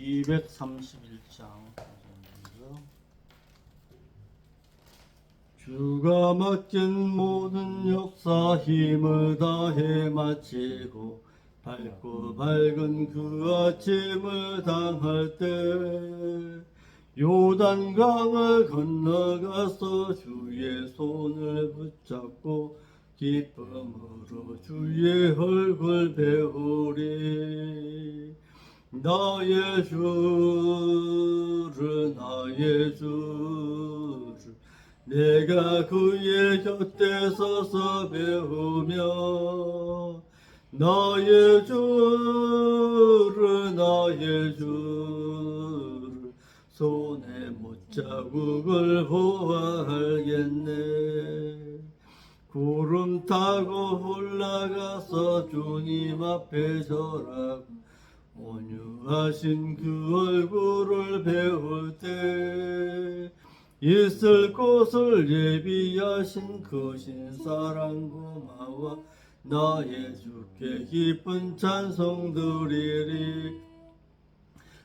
231장 주가 맡긴 모든 역사 힘을 다해 마치고 밝고 밝은 그 아침을 당할 때 요단강을 건너가서 주의 손을 붙잡고 기쁨으로 주의 얼굴 배우리. 나의 주를 나의 주를 내가 그의 곁에 서서 배우며 나의 주를 손에 못자국을 보아알겠네. 구름 타고 올라가서 주님 앞에 절하고 온유하신 그 얼굴을 배울 때 있을 곳을 예비하신 그 신사랑 고마워 나의 주께 기쁜 찬송 드리리.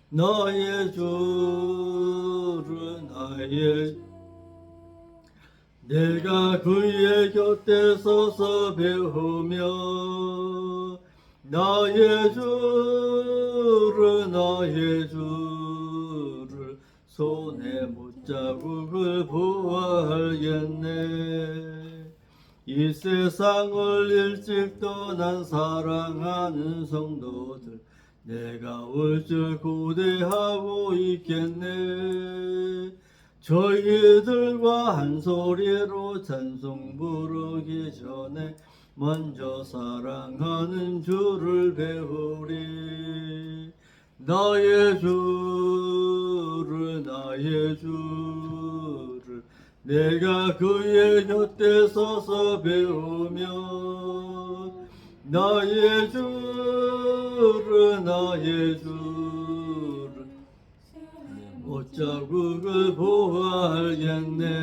나의 주를 내가 그의 곁에 서서 배우며 나의 주를 손에 못자국을 보아알겠네. 이 세상을 일찍 떠난 사랑하는 성도들 내가 올 줄 고대하고 있겠네. 저희들과 한 소리로 찬송 부르기 전에 먼저 사랑하는 주를 배우리. 나의 주를 내가 그의 곁에 서서 배우며 나의 주를 못자국을 보아알겠네.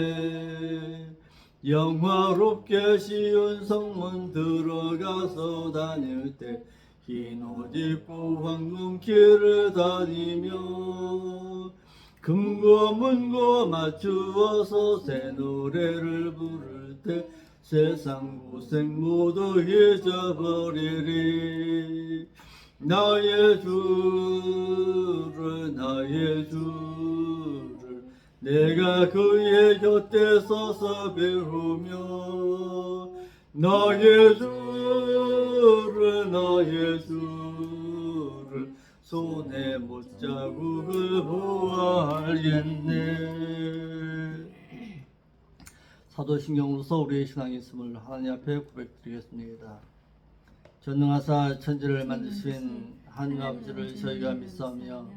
영화롭게 쉬운 성문 들어가서 다닐 때 흰 옷 입고 황금길을 다니며 금고 문고 맞추어서 새 노래를 부를 때 세상 고생 모두 잊어버리리. 나의 주를 내가 그의 곁에 서서 배우며 나의 주를 손에 못자국을 보아알겠네. 사도신경으로서 우리의 신앙이 있음을 하나님 앞에 고백드리겠습니다. 전능하사 천지를 만드신 하나님 아버지를 저희가 믿사오며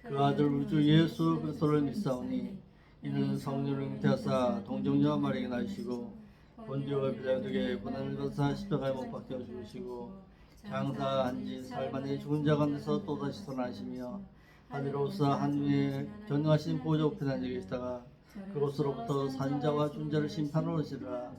그 아들 우주 예수 그리스도를 믿사오니 이는 성령을 잉태하사 동정녀 마리아에게 나시고 본디오 빌라도에게 고난을 받으사 십자가에 못 박혀 죽으시고 장사한 지 사흘 만에 죽은 자 가운데서 또다시 살아나시며 하늘로서 하늘에 전능하신 보좌 우편에 앉아 계시다가 그곳으로부터 산자와 준자를 심판하러 오시리라.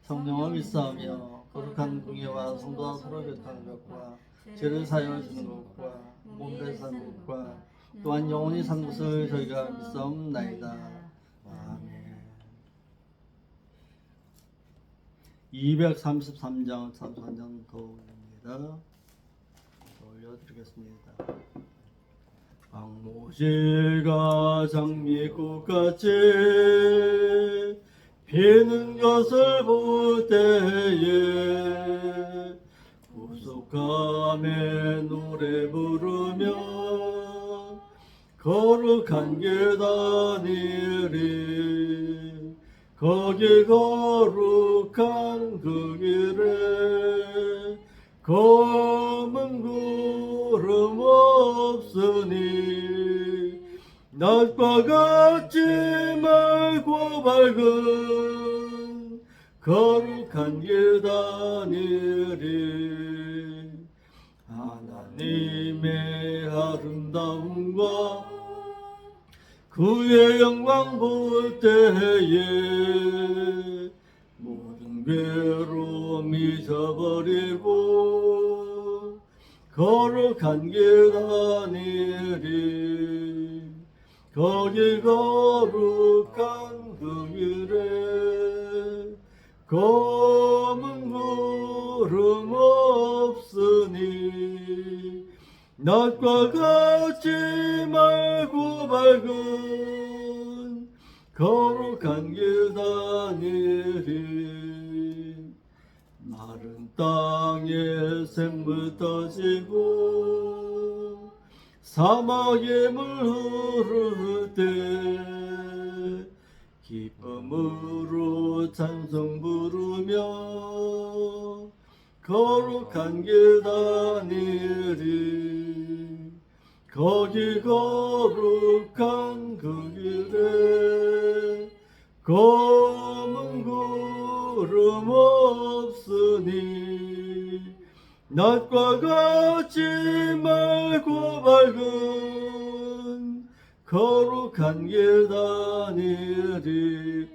성령을 믿사오며 거룩한 공예와 성도와 서로 교통하는 것과 죄를 사하여 주는 것과 몸에 사는 것과 또한 영원히 사는 것을 저희가 믿사옵나이다. 아멘. 233장 찬송한 도입니다. 올려드리겠습니다. 광모질과 장미꽃같이 피는 것을 볼 때에 구속함에 노래 부르며 거룩한 길 다니리. 거기 거룩한 그 길에 검은 구름 없으니 낮과 같이 맑고 밝은 거룩한 길 다니리. 하나님의 아름다움과 그의 영광 볼 때에 모든 괴로움 잊어버리고 거룩한 길 다니리 거기 거룩한 그 길에 검은 구름 없으니 낮과 같지 말고 밝은 거룩한 길 다니리 마른 땅에 샘물 터지고 사막에 물 흐를 때 기쁨으로 찬송 부르며 거룩한 길 다니리 거기 거룩한 그 길에 검은 구름 없으니 낮과 같지 말고 밝은 거룩한 길 다니리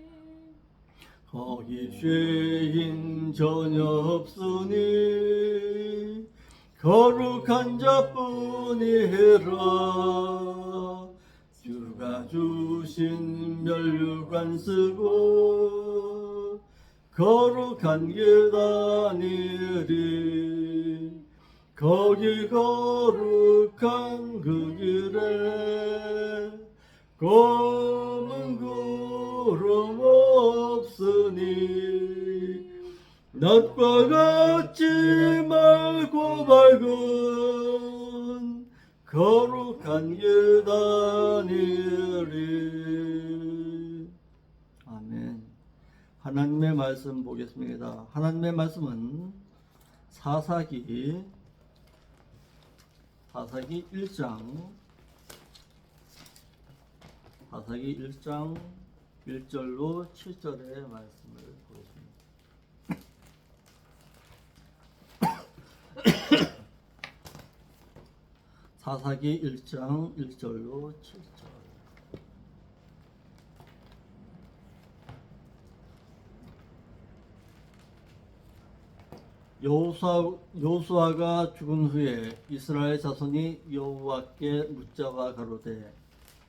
거기 죄인 전혀 없으니 거룩한 자뿐이라 주가 주신 멸류관 쓰고 거룩한 길 다니리 거기 거룩한 그 길에 검은 구름 없으니 낮과 같지 말고 밝은 거룩한 길 다니리. 아멘. 하나님의 말씀 보겠습니다. 하나님의 말씀은 사사기 1장 1절로 7절의 말씀을 보겠습니다. 사사기 1장 1절로 7절. 여호수아가 죽은 후에 이스라엘 자손이 여호와께 묻자와 가로되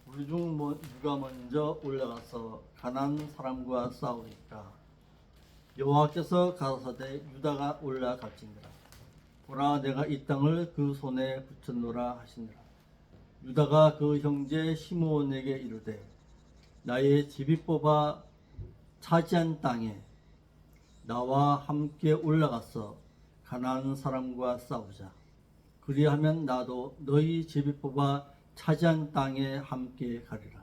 우리 중 누가 먼저 올라가서 가나안 사람과 싸우리까? 여호와께서 가라사대 유다가 올라갈지니라. 보라 내가 이 땅을 그 손에 붙였노라 하시니라. 유다가 그 형제 시므온에게 이르되 나의 집이 뽑아 차지한 땅에 나와 함께 올라가서 가나안 사람과 싸우자. 그리하면 나도 너희 집이 뽑아 차지한 땅에 함께 가리라.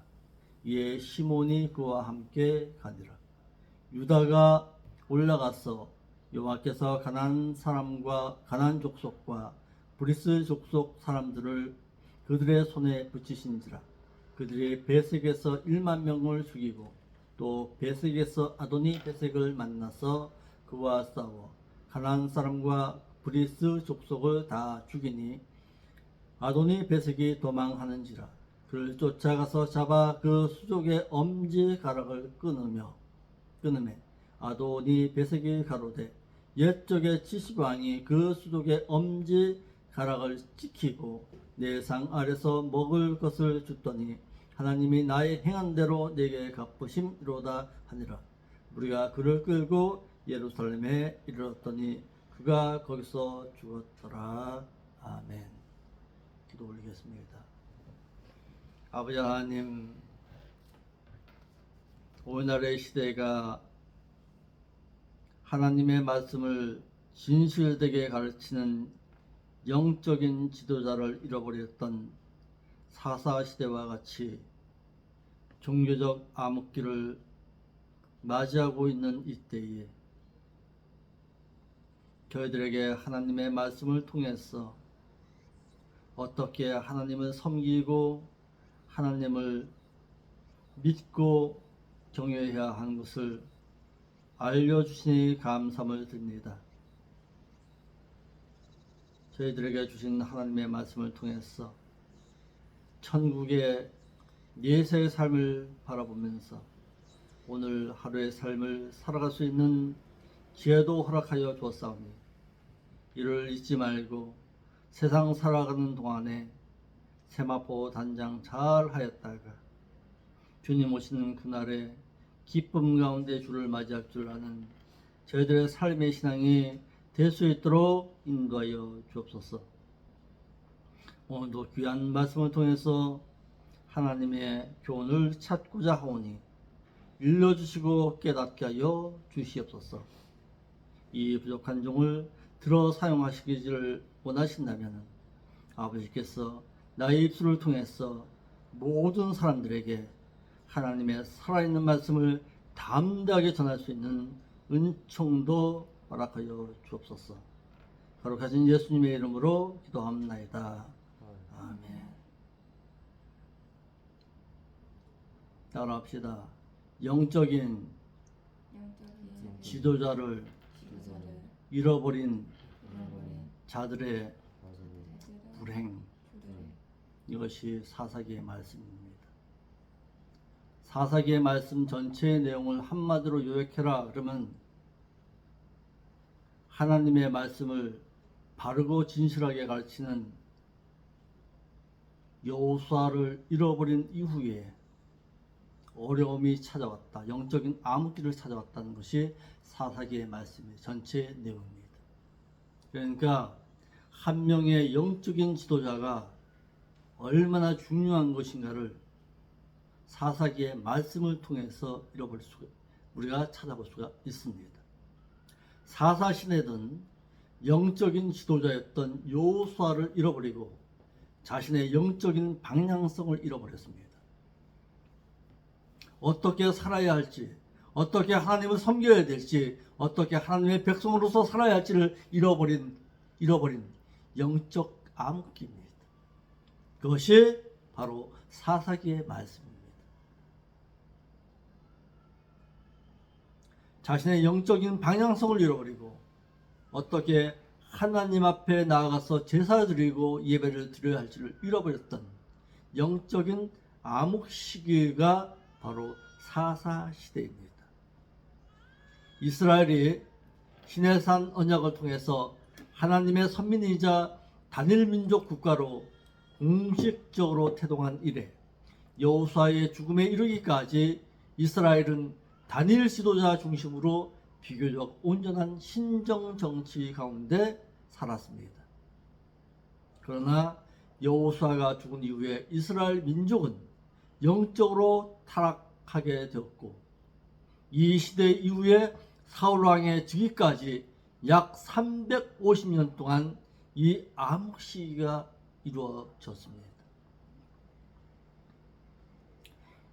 이에 시몬이 그와 함께 가니라. 유다가 올라가서 여호와께서 가나안 족속과 브리스 족속 사람들을 그들의 손에 붙이신지라. 그들이 베색에서 1만 명을 죽이고 또 베색에서 아도니 베색을 만나서 그와 싸워 가나안 사람과 브리스 족속을 다 죽이니 아도니 베색이 도망하는지라. 그를 쫓아가서 잡아 그 수족의 엄지 가락을 끊으매 아도니 베색이 가로되 옛적의 치시방이 그 수족의 엄지 가락을 찍히고 내 상 아래서 먹을 것을 줬더니 하나님이 나의 행한 대로 내게 갚으심이로다 하니라. 우리가 그를 끌고 예루살렘에 이르렀더니 그가 거기서 죽었더라. 아멘. 기도 올리겠습니다. 아버지 하나님, 오늘날의 시대가 하나님의 말씀을 진실되게 가르치는 영적인 지도자를 잃어버렸던 사사시대와 같이 종교적 암흑기를 맞이하고 있는 이때에 저희들에게 하나님의 말씀을 통해서 어떻게 하나님을 섬기고 하나님을 믿고 경외해야 하는 것을 알려주시니 감사함을 드립니다. 저희들에게 주신 하나님의 말씀을 통해서 천국의 예세의 삶을 바라보면서 오늘 하루의 삶을 살아갈 수 있는 지혜도 허락하여 주었사오니 이를 잊지 말고 세상 살아가는 동안에 세마포 단장 잘 하였다가 주님 오시는 그날에 기쁨 가운데 주를 맞이할 줄 아는 저희들의 삶의 신앙이 될 수 있도록 인도하여 주옵소서. 오늘도 귀한 말씀을 통해서 하나님의 교훈을 찾고자 하오니 일러주시고 깨닫게 하여 주시옵소서. 이 부족한 종을 들어 사용하시기를 원하신다면 아버지께서 나의 입술을 통해서 모든 사람들에게 하나님의 살아있는 말씀을 담대하게 전할 수 있는 은총도 허락하여 주옵소서. 거룩하신 예수님의 이름으로 기도합나이다. 아멘. 따라합시다. 영적인 지도자를 잃어버린 자들의 불행, 이것이 사사기의 말씀입니다. 사사기의 말씀 전체의 내용을 한마디로 요약해라 그러면 하나님의 말씀을 바르고 진실하게 가르치는 여호수아를 잃어버린 이후에 어려움이 찾아왔다. 영적인 암흑기를 찾아왔다는 것이 사사기의 말씀의 전체 내용입니다. 그러니까 한 명의 영적인 지도자가 얼마나 중요한 것인가를 사사기의 말씀을 통해서 우리가 찾아볼 수가 있습니다. 사사시대는 영적인 지도자였던 여호수아를 잃어버리고 자신의 영적인 방향성을 잃어버렸습니다. 어떻게 살아야 할지, 어떻게 하나님을 섬겨야 될지, 어떻게 하나님의 백성으로서 살아야 할지를 잃어버린 영적 암흑기입니다. 그것이 바로 사사기의 말씀입니다. 자신의 영적인 방향성을 잃어버리고 어떻게 하나님 앞에 나아가서 제사를 드리고 예배를 드려야 할지를 잃어버렸던 영적인 암흑 시기가 바로 사사시대입니다. 이스라엘이 시내산 언약을 통해서 하나님의 선민이자 단일 민족 국가로 공식적으로 태동한 이래 여호수아의 죽음에 이르기까지 이스라엘은 단일 지도자 중심으로 비교적 온전한 신정 정치 가운데 살았습니다. 그러나 여호수아가 죽은 이후에 이스라엘 민족은 영적으로 타락하게 되었고 이 시대 이후에 사울 왕의 즉위까지 약 350년 동안 이 암흑 시기가 이루어졌습니다.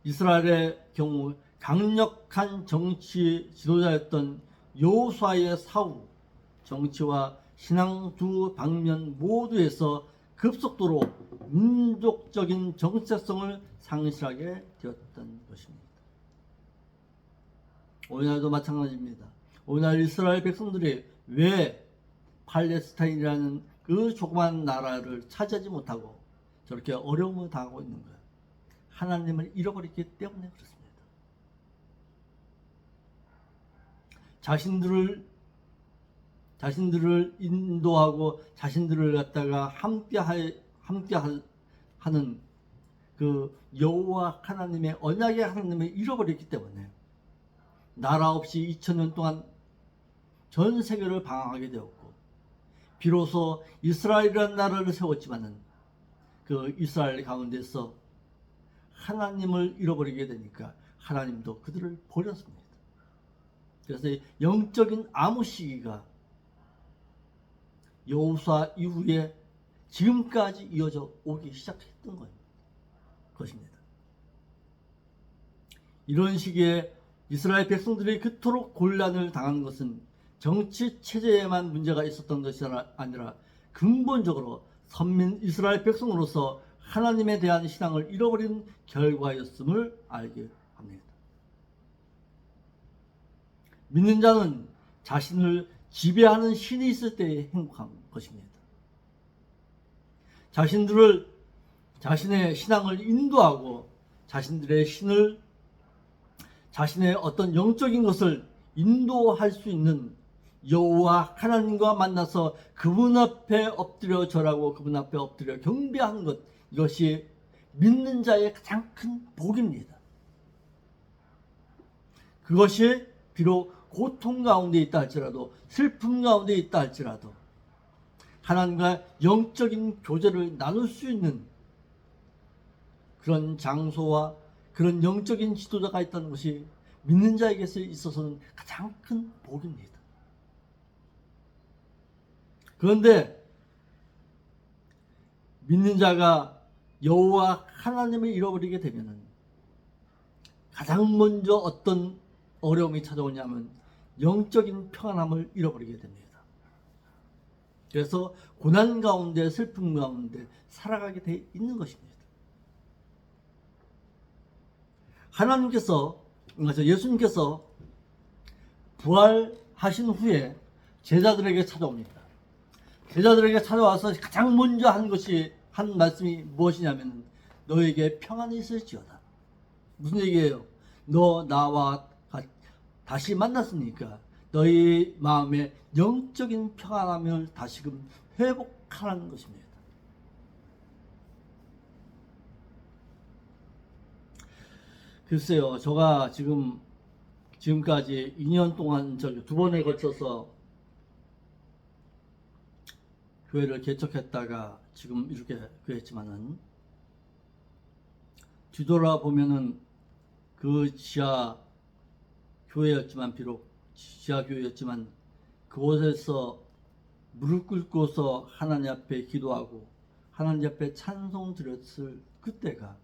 이스라엘의 경우 강력한 정치 지도자였던 여호수아의 사후 정치와 신앙 두 방면 모두에서 급속도로 민족적인 정체성을 상실하게 되었던 것입니다. 오늘날도 마찬가지입니다. 오늘날 이스라엘 백성들이 왜 팔레스타인이라는 그 조그만 나라를 차지하지 못하고 저렇게 어려움을 당하고 있는가? 하나님을 잃어버렸기 때문에 그렇습니다. 자신들을 인도하고 자신들을 갖다가 함께 하는 그 여호와 하나님의 언약의 하나님을 잃어버렸기 때문에 나라 없이 2000년 동안 전 세계를 방황하게 되었고 비로소 이스라엘이라는 나라를 세웠지만은 그 이스라엘 가운데서 하나님을 잃어버리게 되니까 하나님도 그들을 버렸습니다. 그래서 영적인 암흑 시기가 여호수아 이후에 지금까지 이어져 오기 시작했던 것입니다. 이런 시기에 이스라엘 백성들이 그토록 곤란을 당하는 것은 정치 체제에만 문제가 있었던 것이 아니라 근본적으로 선민 이스라엘 백성으로서 하나님에 대한 신앙을 잃어버린 결과였음을 알게 합니다. 믿는 자는 자신을 지배하는 신이 있을 때에 행복한 것입니다. 자신의 신앙을 인도하고 자신들의 신을 자신의 어떤 영적인 것을 인도할 수 있는 여호와 하나님과 만나서 그분 앞에 엎드려 절하고 그분 앞에 엎드려 경배하는 것, 이것이 믿는 자의 가장 큰 복입니다. 그것이 비록 고통 가운데 있다 할지라도, 슬픔 가운데 있다 할지라도 하나님과 영적인 교제를 나눌 수 있는 그런 장소와 그런 영적인 지도자가 있다는 것이 믿는 자에게 있어서는 가장 큰 복입니다. 그런데 믿는 자가 여호와 하나님을 잃어버리게 되면은 가장 먼저 어떤 어려움이 찾아오냐면 영적인 평안함을 잃어버리게 됩니다. 그래서 고난 가운데, 슬픔 가운데 살아가게 돼 있는 것입니다. 예수님께서 부활하신 후에 제자들에게 찾아옵니다. 제자들에게 찾아와서 가장 먼저 한 말씀이 무엇이냐면, 너에게 평안이 있을지어다. 무슨 얘기예요? 너 나와 다시 만났으니까 너희 마음에 영적인 평안함을 다시금 회복하라는 것입니다. 글쎄요, 제가 지금까지 2년 동안 두 번에 걸쳐서 교회를 개척했다가 지금 이렇게 했지만은, 뒤돌아보면은 그 비록 지하 교회였지만 그곳에서 무릎 꿇고서 하나님 앞에 기도하고 하나님 앞에 찬송 드렸을 그때가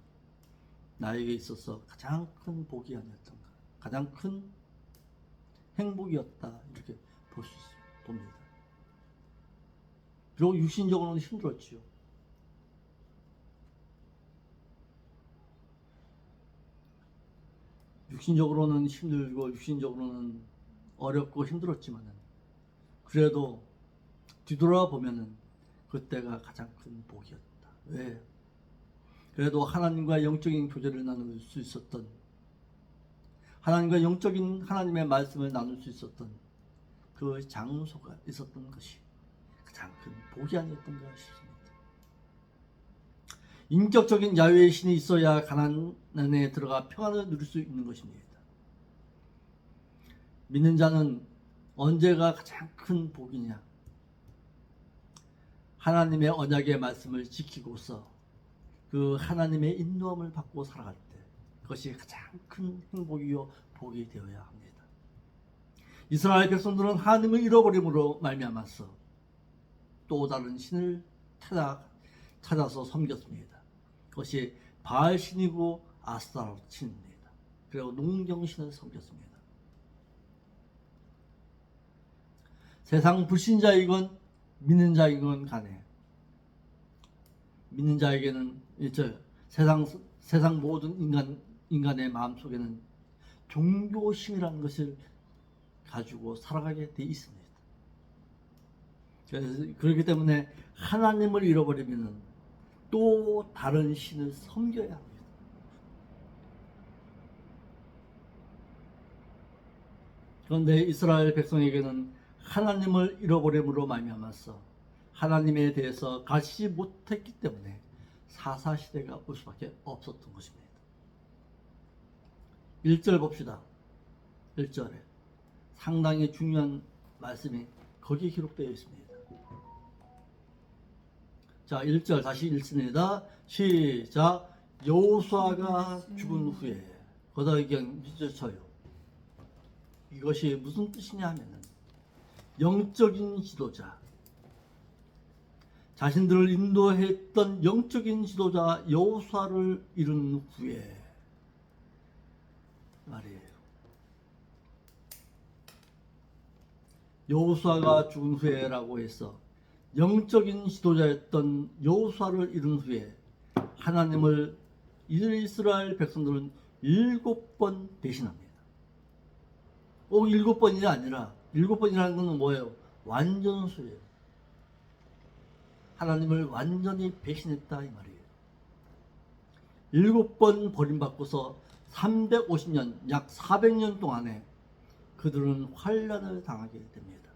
나에게 있어서 가장 큰 복이 아니었던가, 가장 큰 행복이었다, 이렇게 봅니다. 비록 육신적으로는 힘들었지요. 육신적으로는 힘들고 육신적으로는 어렵고 힘들었지만은, 그래도 뒤돌아보면은 그때가 가장 큰 복이었다. 왜? 그래도 하나님과 영적인 교제를 나눌 수 있었던, 하나님과 영적인 하나님의 말씀을 나눌 수 있었던 그 장소가 있었던 것이 가장 큰 복이 아니었던가 싶습니다. 인격적인 야훼의 신이 있어야 가나안에 들어가 평안을 누릴 수 있는 것입니다. 믿는 자는 언제가 가장 큰 복이냐? 하나님의 언약의 말씀을 지키고서 그 하나님의 인도함을 받고 살아갈 때, 그것이 가장 큰 행복이요 복이 되어야 합니다. 이스라엘 백성들은 하나님을 잃어버림으로 말미암아서 또 다른 신을 찾아서 섬겼습니다. 그것이 바알 신이고 아스타롯 신입니다. 그리고 농경신을 섬겼습니다. 세상 불신자이건 믿는 자이건 간에, 믿는 자에게는 세상 모든 인간의 마음속에는 종교심이라는 것을 가지고 살아가게 돼 있습니다. 그렇기 때문에 하나님을 잃어버리면 또 다른 신을 섬겨야 합니다. 그런데 이스라엘 백성에게는 하나님을 잃어버림으로 말미암아서 하나님에 대해서 가시지 못했기 때문에 사사시대가 올 수밖에 없었던 것입니다. 1절 봅시다. 1절에 상당히 중요한 말씀이 거기에 기록되어 있습니다. 자, 1절 다시 읽습니다. 시작. 여호수아가 죽은 후에, 거기다 그냥 밑줄 쳐요. 이것이 무슨 뜻이냐 하면은, 영적인 지도자, 자신들을 인도했던 영적인 지도자 여호수아를 잃은 후에 말이에요. 여호수아가 죽은 후에라고 해서 영적인 지도자였던 여호수아를 잃은 후에 하나님을 이스라엘 백성들은 7번 배신합니다. 꼭 7번이 아니라, 7번이라는 것은 뭐예요? 완전수예요. 하나님을 완전히 배신했다 이 말이에요. 7번 버림받고서 350년, 약 400년 동안에 그들은 환난을 당하게 됩니다.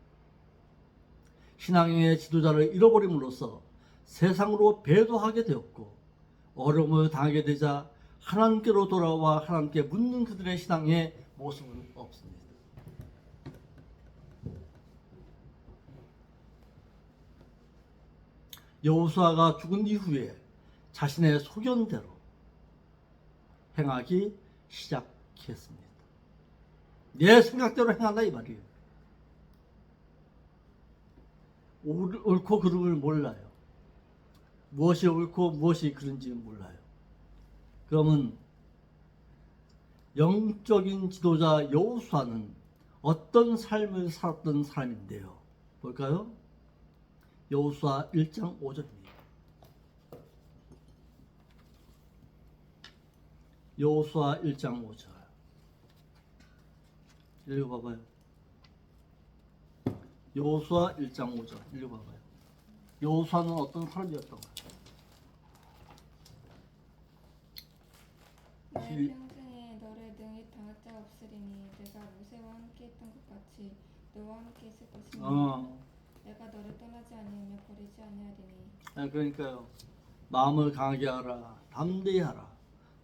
신앙의 지도자를 잃어버림으로써 세상으로 배도하게 되었고 어려움을 당하게 되자 하나님께로 돌아와 하나님께 묻는 그들의 신앙의 모습은 없습니다. 여호수아가 죽은 이후에 자신의 소견대로 행하기 시작했습니다. 내 생각대로 행한다 이 말이에요. 옳고 그름을 몰라요. 무엇이 옳고 무엇이 그른지 몰라요. 그러면 영적인 지도자 여호수아는 어떤 삶을 살았던 사람인데요. 볼까요? 여호수아 1장 5절입니다. 여호수아 1장 5절 읽어봐봐요. 여호수아 1장 5절 읽어봐봐요. 여호수아는 어떤 사람이었던가요? 나의 평생에 너를 능히 당할 자 없으리니 내가 모세와 함께 했던 것 같이 너와 함께 있을 것이니 내가 너를 떠나지 아니하며 버리지 아니하리니. 그러니까요. 마음을 강하게 하라. 담대히 하라.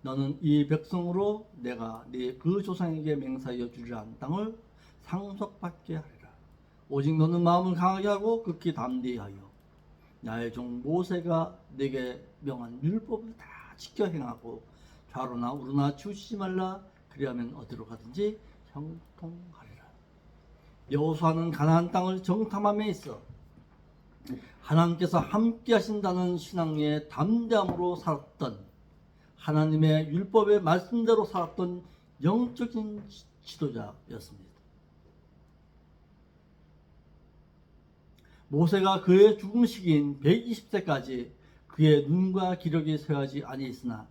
너는 이 백성으로 내가 네 그 조상에게 맹세하여 주리라 한 땅을 상속받게 하리라. 오직 너는 마음을 강하게 하고 극히 담대히 하여 나의 종 모세가 내게 명한 율법을 다 지켜 행하고 좌로나 우로나 치우치지 말라. 그리하면 어디로 가든지 형통하리라. 여호수아는 가나안 땅을 정탐함에 있어 하나님께서 함께 하신다는 신앙의 담대함으로 살았던, 하나님의 율법의 말씀대로 살았던 영적인 지도자였습니다. 모세가 그의 죽음 시기인 120세까지 그의 눈과 기력이 쇠하지 아니했으나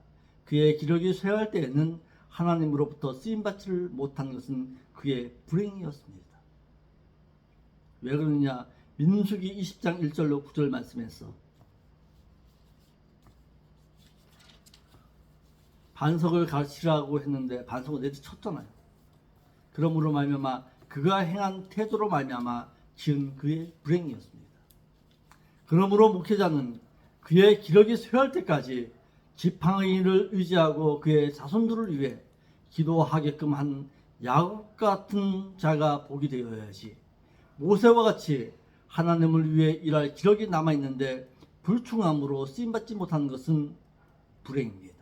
그의 기력이 쇠할 때에는 하나님으로부터 쓰임받지를 못한 것은 그의 불행이었습니다. 왜 그러느냐? 민수기 20장 1절로 9절 말씀에서 반석을 가르치라고 했는데 반석을 내리쳤잖아요. 그러므로 말미암아 그가 행한 태도로 말미암아 지은 그의 불행이었습니다. 그러므로 목회자는 그의 기력이 쇠할 때까지 지팡이를 일을 의지하고 그의 자손들을 위해 기도하게끔 한 야곱 같은 자가 복이 되어야지, 모세와 같이 하나님을 위해 일할 기력이 남아있는데 불충함으로 쓰임받지 못하는 것은 불행입니다.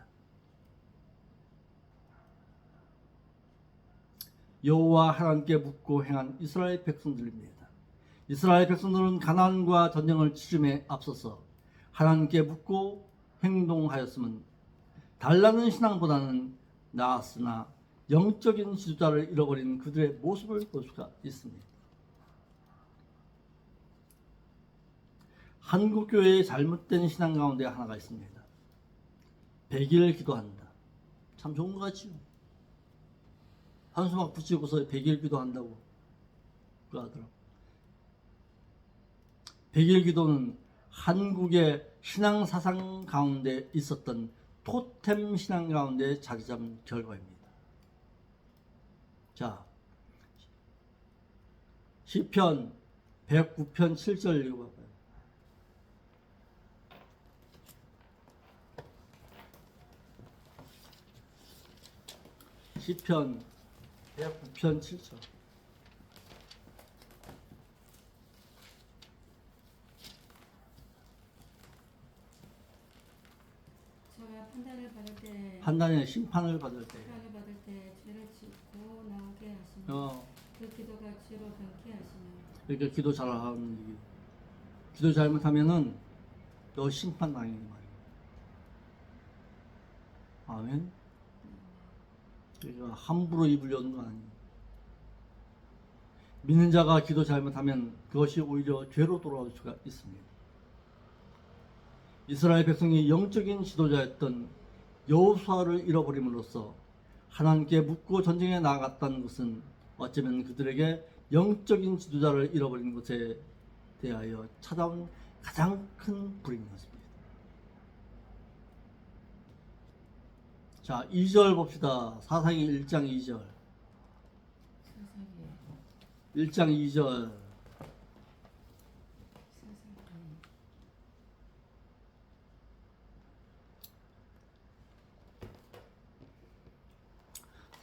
여호와 하나님께 묻고 행한 이스라엘 백성들입니다. 이스라엘 백성들은 가나안과 전쟁을 치름에 앞서서 하나님께 묻고 행동하였으면 달라는 신앙보다는 나았으나 영적인 지도자를 잃어버린 그들의 모습을 볼 수가 있습니다. 한국교회의 잘못된 신앙 가운데 하나가 있습니다. 100일 기도한다. 참 좋은 것 같지요. 한수막 붙이고서 100일 기도한다고 그러더라고요. 100일 기도는 한국의 신앙 사상 가운데 있었던 토템 신앙 가운데 자리 잡은 결과입니다. 자, 시편 109편 7절 읽어봐요. 시편 109편 7절. 저가 판단을 받을 때 판단의 심판을 받을 때 죄를 짓고 나오게 하시며 그 기도가 죄로 변케 하시며. 이렇게 기도 잘하는 얘기. 기도 잘못하면은 너 심판 당하는 말이에요. 아멘. 그러니까 함부로 입을 여는 건 아니에요. 믿는 자가 기도 잘못하면 그것이 오히려 죄로 돌아올 수가 있습니다. 이스라엘 백성이 영적인 지도자였던 여호수아를 잃어버림으로써 하나님께 묻고 전쟁에 나아갔다는 것은 어쩌면 그들에게 영적인 지도자를 잃어버린 것에 대하여 찾아온 가장 큰 불행이었습니다. 자, 2절 봅시다. 사사기 1장 2절. 1장 2절.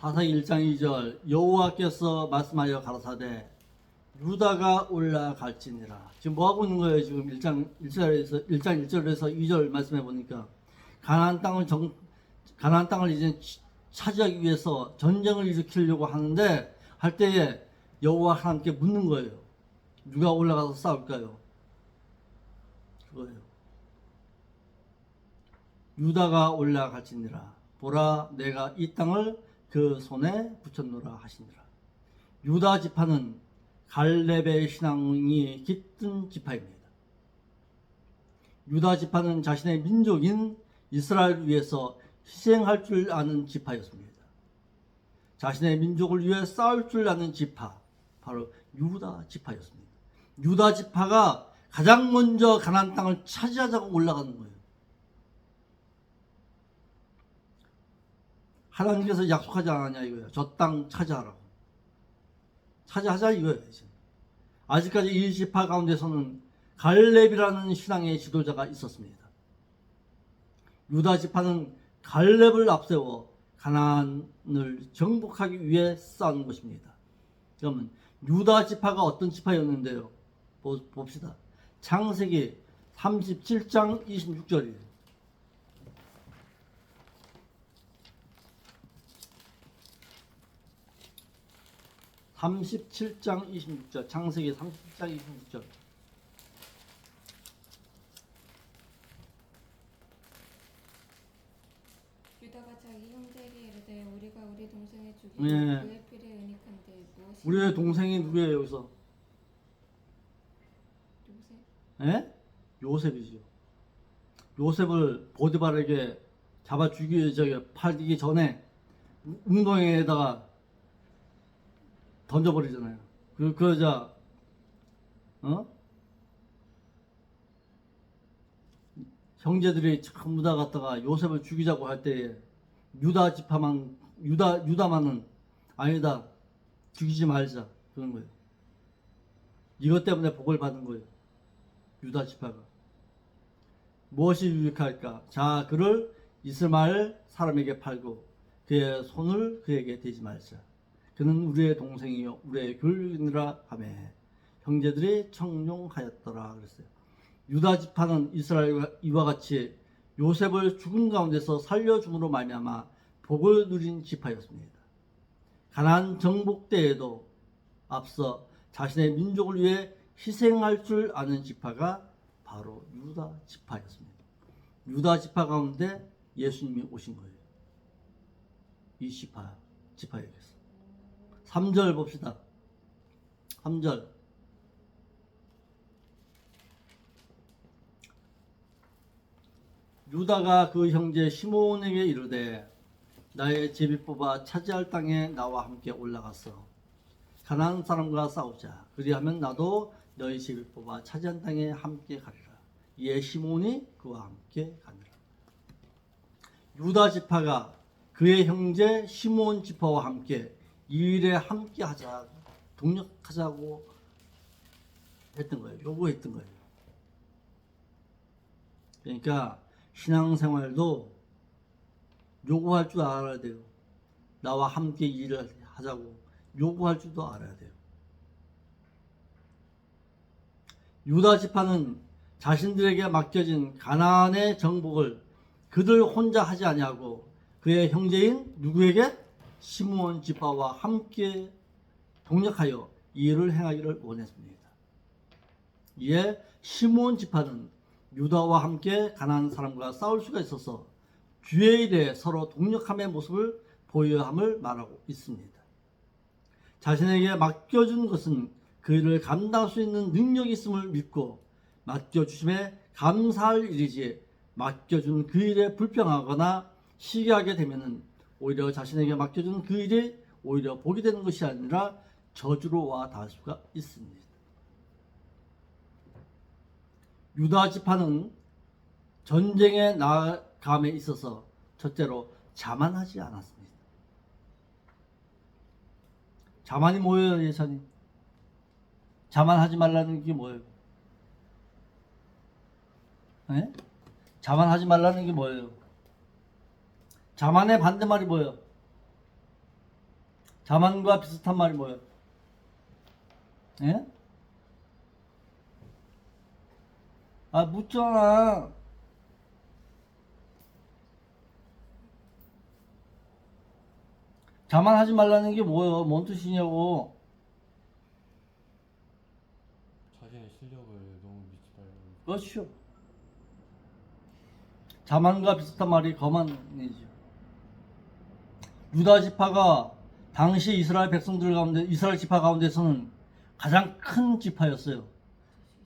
사사기 1장 2절 여호와께서 말씀하여 가라사대 유다가 올라갈지니라. 지금 뭐 하고 있는 거예요? 지금 1장 1절에서 2절 말씀해 보니까 가나안 땅을 이제 차지하기 위해서 전쟁을 일으키려고 하는데 할 때에 여호와 하나님께 묻는 거예요. 누가 올라가서 싸울까요? 그거예요. 유다가 올라갈지니라. 보라 내가 이 땅을 그 손에 붙였노라 하시니라. 유다 지파는 갈렙의 신앙이 깃든 지파입니다. 유다 지파는 자신의 민족인 이스라엘을 위해서 희생할 줄 아는 지파였습니다. 자신의 민족을 위해 싸울 줄 아는 지파, 바로 유다 지파였습니다. 유다 지파가 가장 먼저 가나안 땅을 차지하자고 올라가는 거예요. 하나님께서 약속하지 않았냐 이거예요. 저 땅 차지하라고. 차지하자 이거예요. 이제. 아직까지 이 지파 가운데서는 갈렙이라는 신앙의 지도자가 있었습니다. 유다 지파는 갈렙을 앞세워 가나안을 정복하기 위해 싸운 것입니다. 그러면 유다 지파가 어떤 지파였는데요? 봅시다. 창세기 37장 26절이에요. 창세기 37장 26절. 유다가 자기 형제에게 이르되 우리가 우리 동생을 죽이고 네. 그의 피를 은닉한데 무엇이 우리의 동생이 누구예요 여기서? 누구세요? 예? 요셉이죠. 요셉을 보디발에게 잡아 팔기 전에 웅덩이에다가 던져버리잖아요. 그러자 형제들이 전부 다 갔다가 요셉을 죽이자고 할 때에 유다만은 아니다, 죽이지 말자 그런 거예요. 이것 때문에 복을 받은 거예요. 유다 지파가 무엇이 유익할까? 자, 그를 이스마엘 사람에게 팔고 그의 손을 그에게 대지 말자. 그는 우리의 동생이요 우리의 교육이니라 하며 형제들이 청룡하였더라 그랬어요. 유다 지파는 이스라엘과 이와 같이 요셉을 죽은 가운데서 살려줌으로 말미암아 복을 누린 지파였습니다. 가나안 정복 때에도 앞서 자신의 민족을 위해 희생할 줄 아는 지파가 바로 유다 지파였습니다. 유다 지파 가운데 예수님이 오신 거예요. 이 지파에게서. 3절 봅시다. 3절. 유다가 그 형제 시몬에게 이르되 나의 제비 뽑아 차지할 땅에 나와 함께 올라가서 가나안 사람과 싸우자. 그리하면 나도 너희 제비 뽑아 차지한 땅에 함께 가리라. 이에 시몬이 그와 함께 가니라. 유다 지파가 그의 형제 시몬 지파와 함께 이 일에 함께 하자, 동력하자고 했던 거예요. 요구했던 거예요. 그러니까 신앙생활도 요구할 줄 알아야 돼요. 나와 함께 일을 하자고 요구할 줄도 알아야 돼요. 유다 지파는 자신들에게 맡겨진 가나안의 정복을 그들 혼자 하지 아니하고 그의 형제인 누구에게? 시므온 지파와 함께 동력하여 이 일을 행하기를 원했습니다. 이에 시므온 지파는 유다와 함께 가나안 사람과 싸울 수가 있어서 주의 일에 서로 동력함의 모습을 보여야 함을 말하고 있습니다. 자신에게 맡겨준 것은 그 일을 감당할 수 있는 능력이 있음을 믿고 맡겨주심에 감사할 일이지 맡겨준 그 일에 불평하거나 시기하게 되면은 오히려 자신에게 맡겨준 그 일이 오히려 복이 되는 것이 아니라 저주로 와 닿을 수가 있습니다. 유다 지파는 전쟁에 나감에 있어서 첫째로 자만하지 않았습니다. 자만이 뭐예요, 예찬이? 자만하지 말라는 게 뭐예요? 네? 자만하지 말라는 게 뭐예요? 자만의 반대말이 뭐예요? 자만과 비슷한 말이 뭐예요? 예? 아, 묻잖아. 자만하지 말라는 게 뭐예요? 뭔 뜻이냐고. 자신의 실력을 너무 믿지 말고. 그렇죠. 자만과 비슷한 말이 거만이죠. 유다 지파가 당시 이스라엘 백성들 가운데, 이스라엘 지파 가운데서는 가장 큰 지파였어요.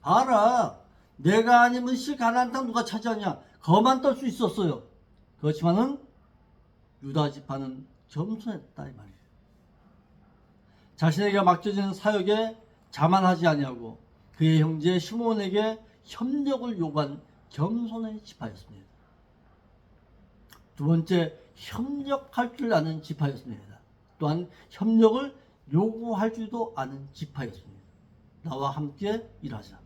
알아. 내가 아니면 가나안 땅 누가 차지하냐. 거만 떨 수 있었어요. 그렇지만은 유다 지파는 겸손했다 이 말이에요. 자신에게 맡겨진 사역에 자만하지 아니하고 그의 형제 시몬에게 협력을 요구한 겸손의 지파였습니다. 두 번째, 협력할 줄 아는 지파였습니다. 또한 협력을 요구할 줄도 아는 지파였습니다. 나와 함께 일하자.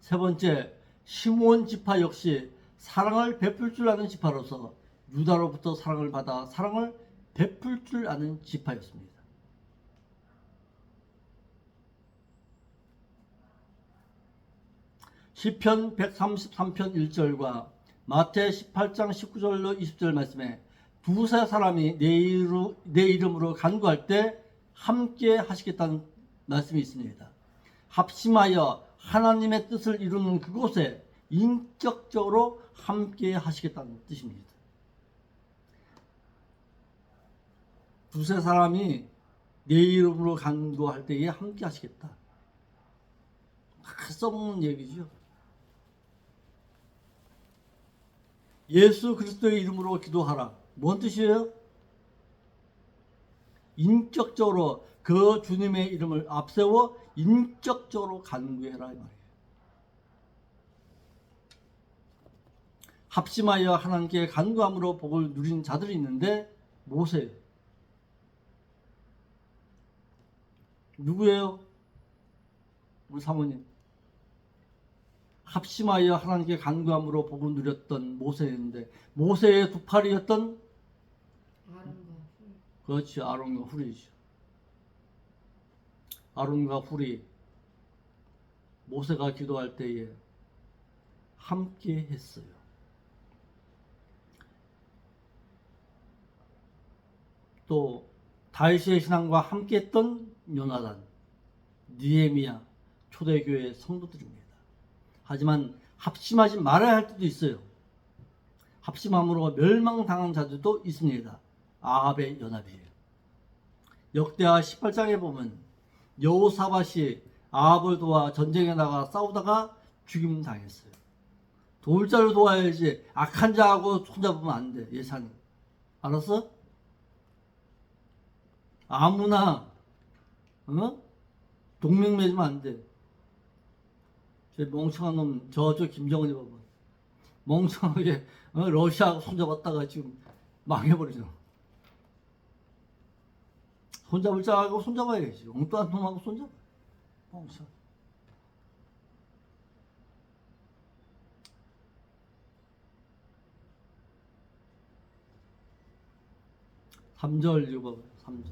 세 번째, 시므온 지파 역시 사랑을 베풀 줄 아는 지파로서 유다로부터 사랑을 받아 사랑을 베풀 줄 아는 지파였습니다. 시편 133편 1절과 마태 18장 19절로 20절 말씀에 두세 사람이 내 이름으로 간구할 때 함께 하시겠다는 말씀이 있습니다. 합심하여 하나님의 뜻을 이루는 그곳에 인격적으로 함께 하시겠다는 뜻입니다. 두세 사람이 내 이름으로 간구할 때에 함께 하시겠다. 써먹는 얘기죠. 예수 그리스도의 이름으로 기도하라. 뭔 뜻이에요? 인격적으로 그 주님의 이름을 앞세워 인격적으로 간구해라 이 말이에요. 합심하여 하나님께 간구함으로 복을 누린 자들이 있는데 모세예요. 누구예요? 우리 사모님. 합심하여 하나님께 간구함으로 복을 누렸던 모세였는데 모세의 두 팔이었던 그렇지, 아론과 훌이죠. 아론과 훌이 모세가 기도할 때에 함께 했어요. 또 다윗의 신앙과 함께 했던 요나단, 느헤미야, 초대교회 성도들입니다. 하지만 합심하지 말아야 할 때도 있어요. 합심함으로 멸망당한 자들도 있습니다. 아합의 연합이에요. 역대하 18장에 보면 여호사밧이 아합을 도와 전쟁에 나가 싸우다가 죽임 당했어요. 도울 자를 도와야지 악한 자하고 손잡으면 안 돼. 예산이. 알았어? 아무나 동맹 맺으면 안 돼. 저 멍청한 놈 저쪽 김정은이 봐봐. 멍청하게 러시아하고 손잡았다가 지금 망해버리잖아. 손잡을 자하고 손잡아야지. 엉뚱한 놈하고 손잡아. 멍청. 삼절 읽어봐요. 3절.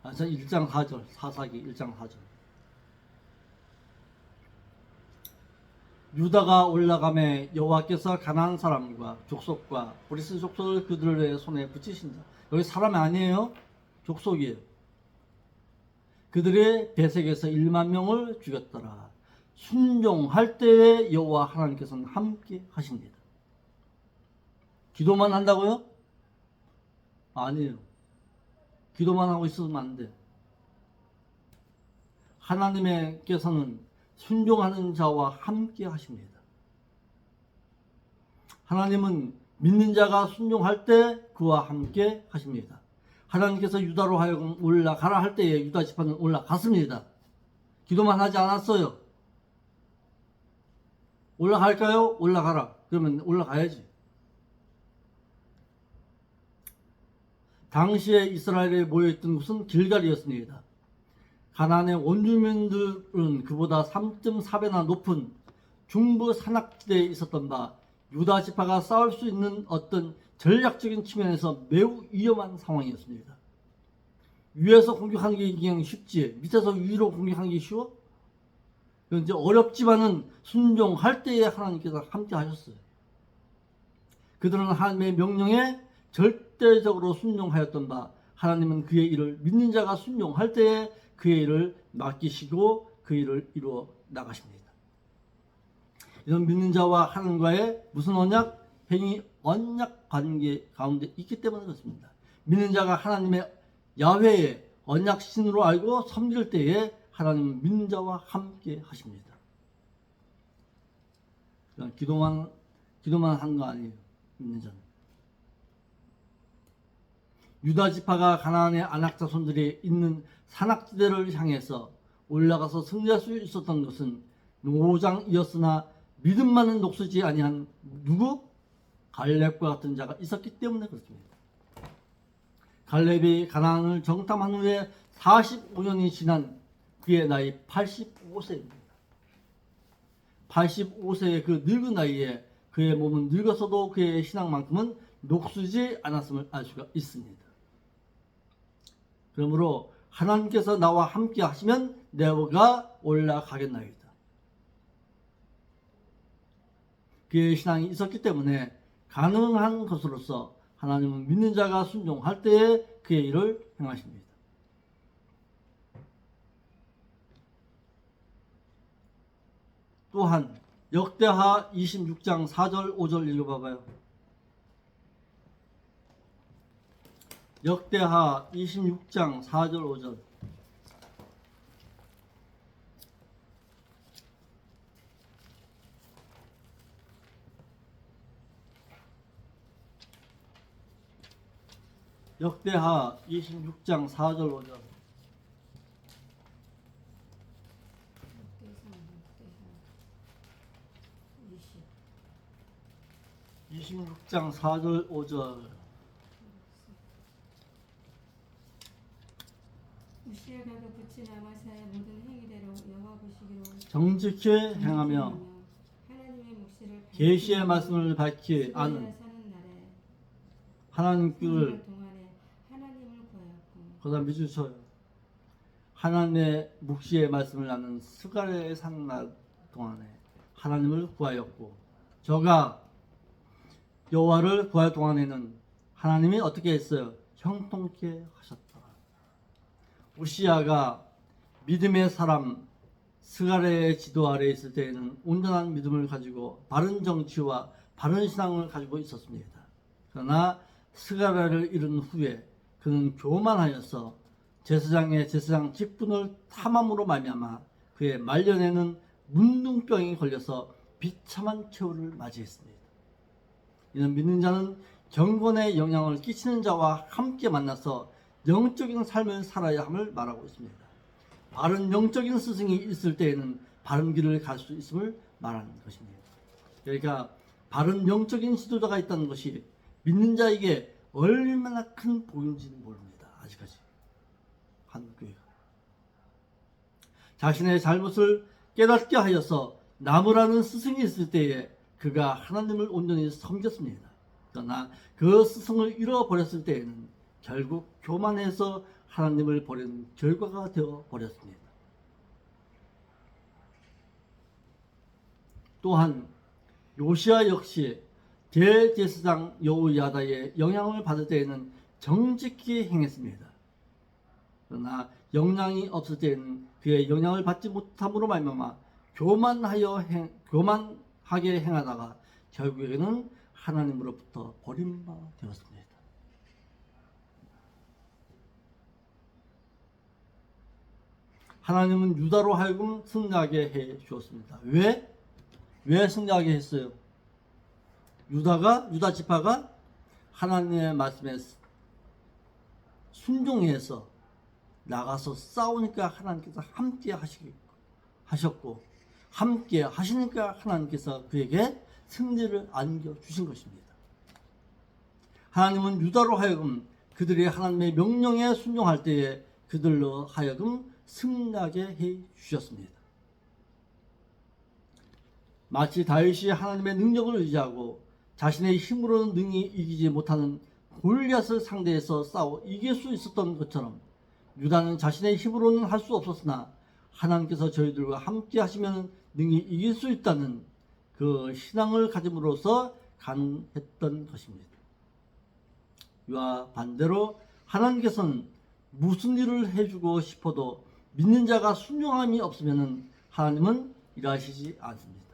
아, 1장 4절. 사사기 1장 4절. 유다가 올라가매 여호와께서 가나안 사람과 족속과 브리스 족속을 그들의 손에 붙이신다. 여기 사람이 아니에요. 족속이에요. 그들의 배색에서 1만 명을 죽였더라. 순종할 때에 여호와 하나님께서는 함께 하십니다. 기도만 한다고요? 아니에요. 기도만 하고 있으면 안 돼. 하나님께서는 순종하는 자와 함께 하십니다. 하나님은 믿는 자가 순종할 때 그와 함께 하십니다. 하나님께서 유다로 하여금 올라가라 할 때에 유다 지파는 올라갔습니다. 기도만 하지 않았어요. 올라갈까요? 올라가라. 그러면 올라가야지. 당시에 이스라엘에 모여있던 곳은 길갈이었습니다. 가나안의 원주민들은 그보다 3.4배나 높은 중부 산악지대에 있었던 바 유다 지파가 싸울 수 있는 어떤 전략적인 측면에서 매우 위험한 상황이었습니다. 위에서 공격하는 게 그냥 쉽지 밑에서 위로 공격하는 게 쉬워? 이제 어렵지만은 순종할 때에 하나님께서 함께 하셨어요. 그들은 하나님의 명령에 절대적으로 순종하였던 바 하나님은 그의 일을 믿는 자가 순종할 때에 그의 일을 맡기시고 그 일을 이루어 나가십니다. 이런 믿는 자와 하나님과의 무슨 언약? 행위 언약 관계 가운데 있기 때문에 그렇습니다. 믿는 자가 하나님의 야훼의 언약신으로 알고 섬길 때에 하나님은 믿는 자와 함께 하십니다. 그냥 기도만 한 거 아니에요. 믿는 자는. 유다 지파가 가나안의 안악 자손들이 있는 산악지대를 향해서 올라가서 승리할 수 있었던 것은 노장이었으나 믿음 많은 녹수지 아니한 누구? 갈렙과 같은 자가 있었기 때문에 그렇습니다. 갈렙이 가나안을 정탐한 후에 45년이 지난 그의 나이 85세입니다. 85세의 그 늙은 나이에 그의 몸은 늙었어도 그의 신앙만큼은 녹슬지 않았음을 알 수가 있습니다. 그러므로 하나님께서 나와 함께 하시면 내가 올라가겠나이다. 그의 신앙이 있었기 때문에 가능한 것으로서 하나님은 믿는 자가 순종할 때에 그의 일을 행하십니다. 또한 역대하 26장 4절 5절 읽어봐봐요. 역대하 26장 4절 5절. 역대하 26장 4절 5절. 26장 4절 5절. 우시아가 그 붙인 아마사의 모든 행위대로 여호와 보시기로 정직히 행하며 하나님의 묵시를 계시의 말씀을 밝히 아는 사는 날에 하나님 길 동안에 하나님을 구하였고 그다음 밑줄 쳐요. 하나님의 묵시의 말씀을 아는 스가랴의 사는 날 동안에 하나님을 구하였고 저가 여호와를 구할 동안에는 하나님이 어떻게 했어요? 형통케 하셨다. 우시아가 믿음의 사람 스가랴의 지도 아래에 있을 때에는 온전한 믿음을 가지고 바른 정치와 바른 신앙을 가지고 있었습니다. 그러나 스가랴를 잃은 후에 그는 교만하여서 제사장의 제사장 직분을 탐함으로 말미암아 그의 말년에는 문둥병이 걸려서 비참한 최후를 맞이했습니다. 이는 믿는 자는 경건에 영향을 끼치는 자와 함께 만나서 영적인 삶을 살아야 함을 말하고 있습니다. 바른 영적인 스승이 있을 때에는 바른 길을 갈 수 있음을 말하는 것입니다. 그러니까 바른 영적인 지도자가 있다는 것이 믿는 자에게 얼마나 큰 복인지는 모릅니다. 아직까지 한국교회가 자신의 잘못을 깨닫게 하여서 나무라는 스승이 있을 때에 그가 하나님을 온전히 섬겼습니다. 그러나 그 스승을 잃어버렸을 때에는 결국 교만해서 하나님을 버리는 결과가 되어 버렸습니다. 또한 요시야 역시 대제사장 여호야다의 영향을 받을 때에는 정직히 행했습니다. 그러나 영향이 없을 때에는 그의 영향을 받지 못함으로 말미암아 교만하게 행하다가 결국에는 하나님으로부터 버림받아 되었습니다. 하나님은 유다로 하여금 승리하게 해 주었습니다. 왜? 왜 승리하게 했어요? 유다 지파가 하나님의 말씀에 순종해서 나가서 싸우니까 하나님께서 함께 하셨고 함께 하시니까 하나님께서 그에게 승리를 안겨주신 것입니다. 하나님은 유다로 하여금 그들이 하나님의 명령에 순종할 때에 그들로 하여금 승리하게 해 주셨습니다. 마치 다윗이 하나님의 능력을 의지하고 자신의 힘으로는 능히 이기지 못하는 골리앗을 상대해서 싸워 이길 수 있었던 것처럼 유다는 자신의 힘으로는 할 수 없었으나 하나님께서 저희들과 함께 하시면 능히 이길 수 있다는 그 신앙을 가짐으로써 가능했던 것입니다. 이와 반대로 하나님께서는 무슨 일을 해주고 싶어도 믿는 자가 순종함이 없으면 하나님은 일하시지 않습니다.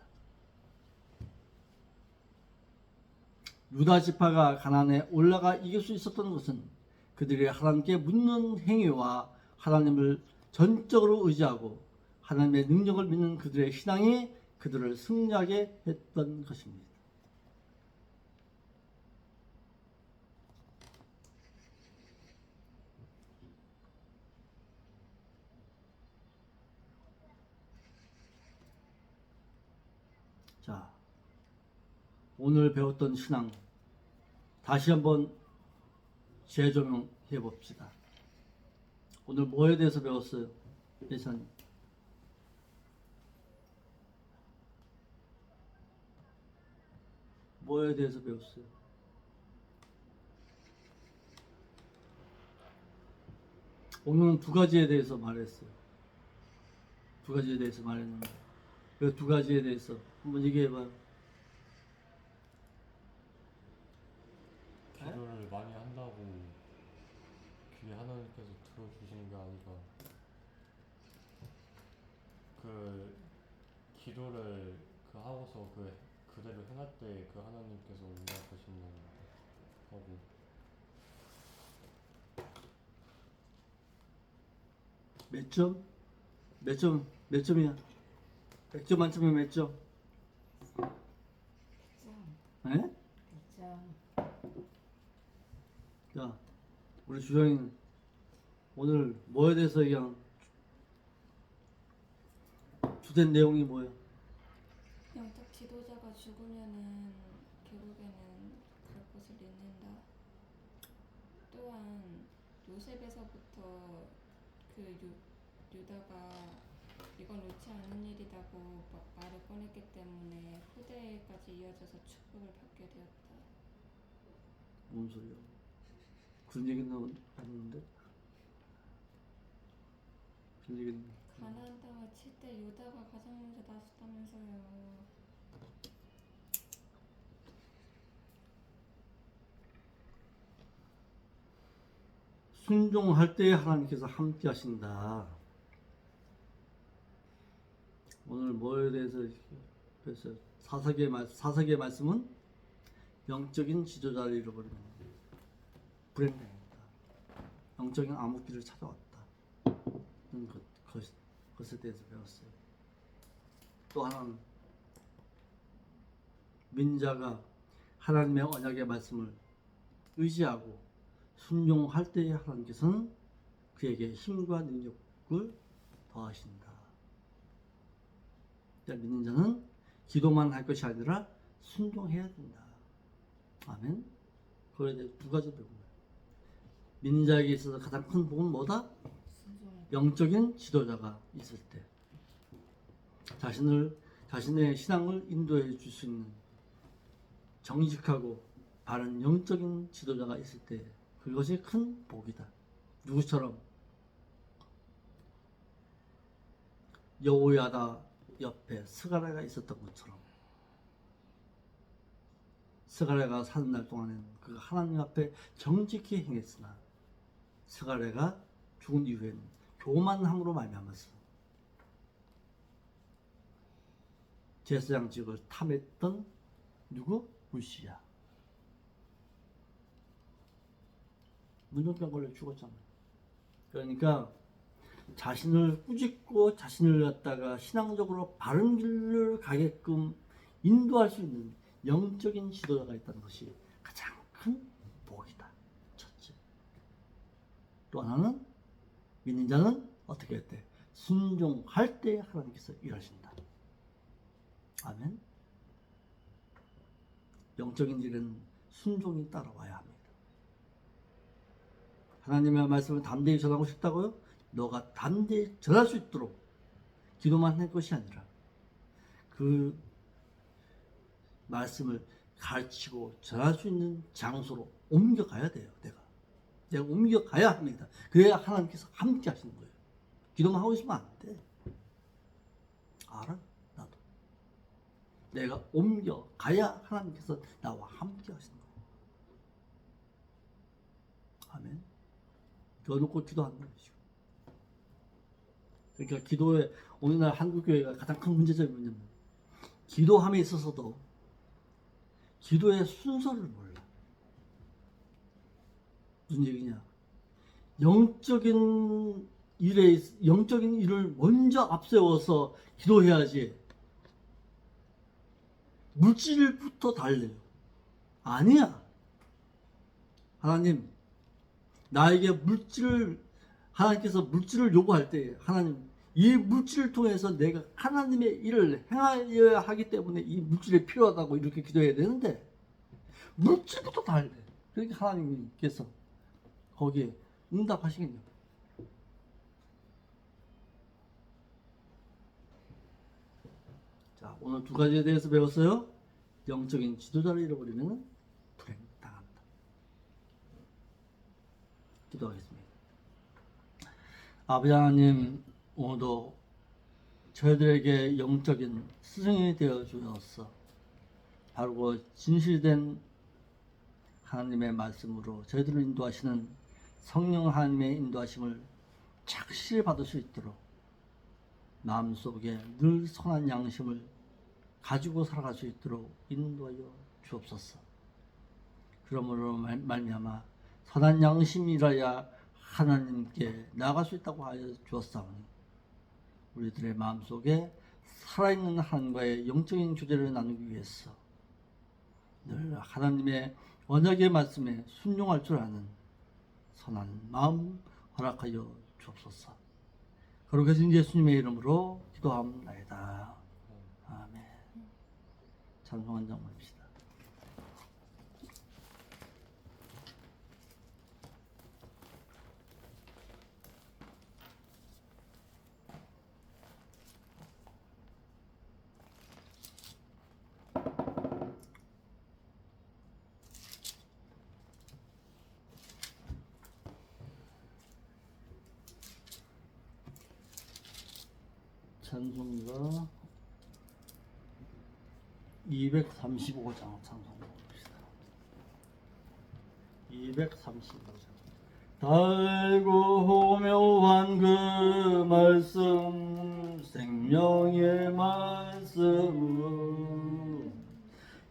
유다 지파가 가나안에 올라가 이길 수 있었던 것은 그들이 하나님께 묻는 행위와 하나님을 전적으로 의지하고 하나님의 능력을 믿는 그들의 신앙이 그들을 승리하게 했던 것입니다. 자, 오늘 배웠던 신앙 다시 한번 재조명해 봅시다. 오늘 뭐에 대해서 배웠어요? 예찬님. 뭐에 대해서 배웠어요? 오늘은 두 가지에 대해서 말했어요. 두 가지에 대해서 말했는데 그 두 가지에 대해서 한번 얘기해봐요. 기도를 많이 한다고 그게 하나님께서 들어주시는 게 아니라 그 기도를 그 하고서 그대로 행할 때 그 하나님께서 응답하신다는 거고 몇 점? 몇 점이야? 100점 만점에 몇 점? 네? 자, 우리 주장님 오늘 뭐에 대해서 그냥 주된 내용이 뭐예요? 영적 지도자가 죽으면은 결국에는 갈 곳을 잃는다. 또한 요셉에서부터 유다가 이건 옳지 않은 일이라고 말을 꺼냈기 때문에 후대까지 이어져서 축복을 받게 되었다. 뭔 소리야? 그런 얘기는 아닌데? 그런 얘기는 가나안 땅을 칠 때 유다가 가장 먼저 나섰다면서요. 순종할 때 하나님께서 함께 하신다. 오늘 뭐에 대해서 그래서 사사기의 말씀은 영적인 지도자를 잃어버리는 불행당했다. 영적인 암흑기를 찾아왔다. 것에 대해서 배웠어요. 또 하나는 민자가 하나님의 언약의 말씀을 의지하고 순종할 때에 하나님께서는 그에게 힘과 능력을 더하신다. 믿는 자는 기도만 할 것이 아니라 순종해야 된다. 아멘. 그거에 대해 두 가지 배운 거예요. 믿는 자에게 있어서 가장 큰 복은 뭐다? 영적인 지도자가 있을 때 자신의 신앙을 인도해 줄 수 있는 정직하고 바른 영적인 지도자가 있을 때 그것이 큰 복이다. 누구처럼? 여호야다 옆에 스가랴가 있었던 것처럼 스가랴가 사는 날 동안에는 그가 하나님 앞에 정직히 행했으나 스가랴가 죽은 이후에는 교만함으로 말미암아서 제사장직을 탐했던 누구? 우시야. 문둥병 걸려 죽었잖아요. 그러니까 자신을 꾸짖고 자신을 갖다가 신앙적으로 바른 길을 가게끔 인도할 수 있는 영적인 지도자가 있다는 것이 가장 큰 복이다. 첫째. 또 하나는 믿는 자는 어떻게 했대? 순종할 때 하나님께서 일하신다. 아멘. 영적인 일은 순종이 따라와야 합니다. 하나님의 말씀을 담대히 전하고 싶다고요? 너가 담대히 전할 수 있도록 기도만 할 것이 아니라 그 말씀을 가르치고 전할 수 있는 장소로 옮겨가야 돼요. 내가 옮겨가야 합니다. 그래야 하나님께서 함께 하시는 거예요. 기도만 하고 있으면 안 돼. 알아? 나도. 내가 옮겨가야 하나님께서 나와 함께 하시는 거예요. 아멘. 그거 놓고 기도하는 거예요. 그러니까 기도에 오늘날 한국교회가 가장 큰 문제점이 뭐냐면 기도함에 있어서도 기도의 순서를 몰라. 무슨 얘기냐? 영적인 일을 먼저 앞세워서 기도해야지. 물질부터 달래요. 아니야. 하나님, 나에게 하나님께서 물질을 요구할 때, 하나님, 이 물질을 통해서 내가 하나님의 일을 행하여야 하기 때문에 이 물질이 필요하다고 이렇게 기도해야 되는데, 물질부터 달래. 그러니까 하나님께서 거기에 응답하시겠냐. 자, 오늘 두 가지에 대해서 배웠어요. 영적인 지도자를 잃어버리면 불행당한다. 기도하겠습니다. 아버지 하나님, 오늘도 저희들에게 영적인 스승이 되어 주셔서 바르고 진실된 하나님의 말씀으로 저희들을 인도하시는 성령 하나님의 인도하심을 착실히 받을 수 있도록 마음속에 늘 선한 양심을 가지고 살아갈 수 있도록 인도하여 주옵소서. 그러므로 말미암아 선한 양심이라야 하나님께 나아갈 수 있다고 하여 주었사오니 우리들의 마음속에 살아있는 하나님과의 영적인 교제를 나누기 위해서 늘 하나님의 언약의 말씀에 순종할 줄 아는 선한 마음 허락하여 주옵소서. 거룩하신 예수님의 이름으로 기도합니다. 아멘. 찬송 한 장 봅시다. 찬송가 235장 찬송 봅시다. 235장. 달고 묘한 그 말씀 생명의 말씀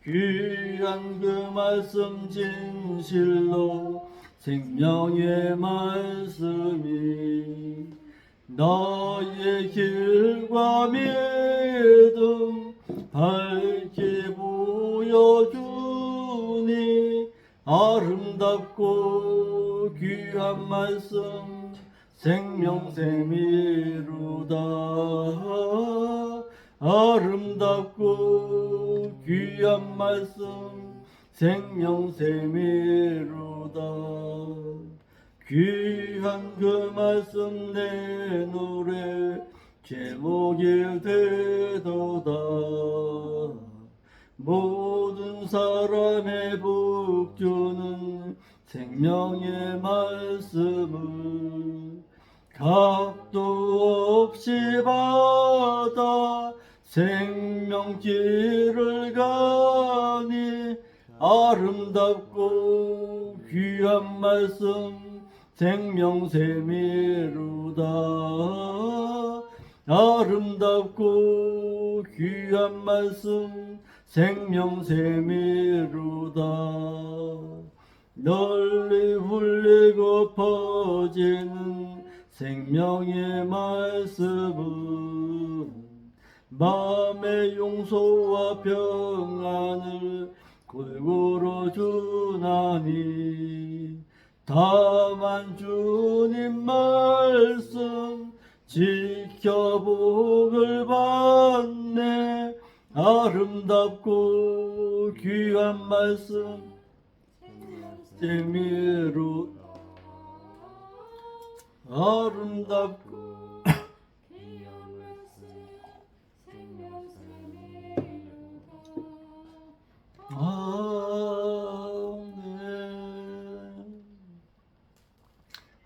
귀한 그 말씀 진실로 생명의 말씀이 나의 길과 믿음 밝게 보여주니 아름답고 귀한 말씀 생명샘이루다. 아름답고 귀한 말씀 생명샘이루다. 귀한 그 말씀 내 노래 제목이 되도다. 모든 사람의 복주는 생명의 말씀을 값도 없이 받아 생명길을 가니 아름답고 귀한 말씀 생명샘이루다. 아름답고 귀한 말씀 생명샘이루다. 널리 울리고 퍼지는 생명의 말씀은 마음의 용서와 평안을 골고루 주나니 다만 주님 말씀 지켜 복을 받네. 아름답고 귀한 말씀 재미로 아름답고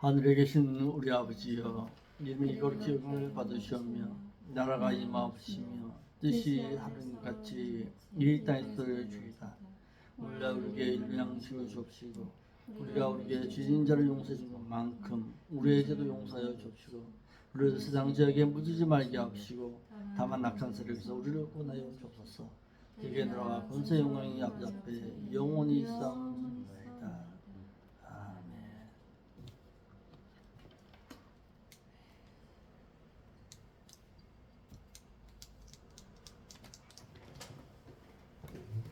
하늘에 계신 우리 아버지여, 이름이 거룩히 영광을 받으시오며 나라가 임하옵시며 뜻이 하늘과 같이 이 땅에서 이루어지이다. 우리가 우리에게 일용 양식을 주옵시고 우리가 우리에게 죄진 자를 용서해 준 것만큼 우리의 죄도 용서하여 주옵시고 우리를 세상 죄악에 물들이지 말게 하옵시고 다만 악한 세력에서 우리를 구원하여 주옵소서. 이게 나라와 권세 영광이 아버지 앞에 영원히 있사옵나이다.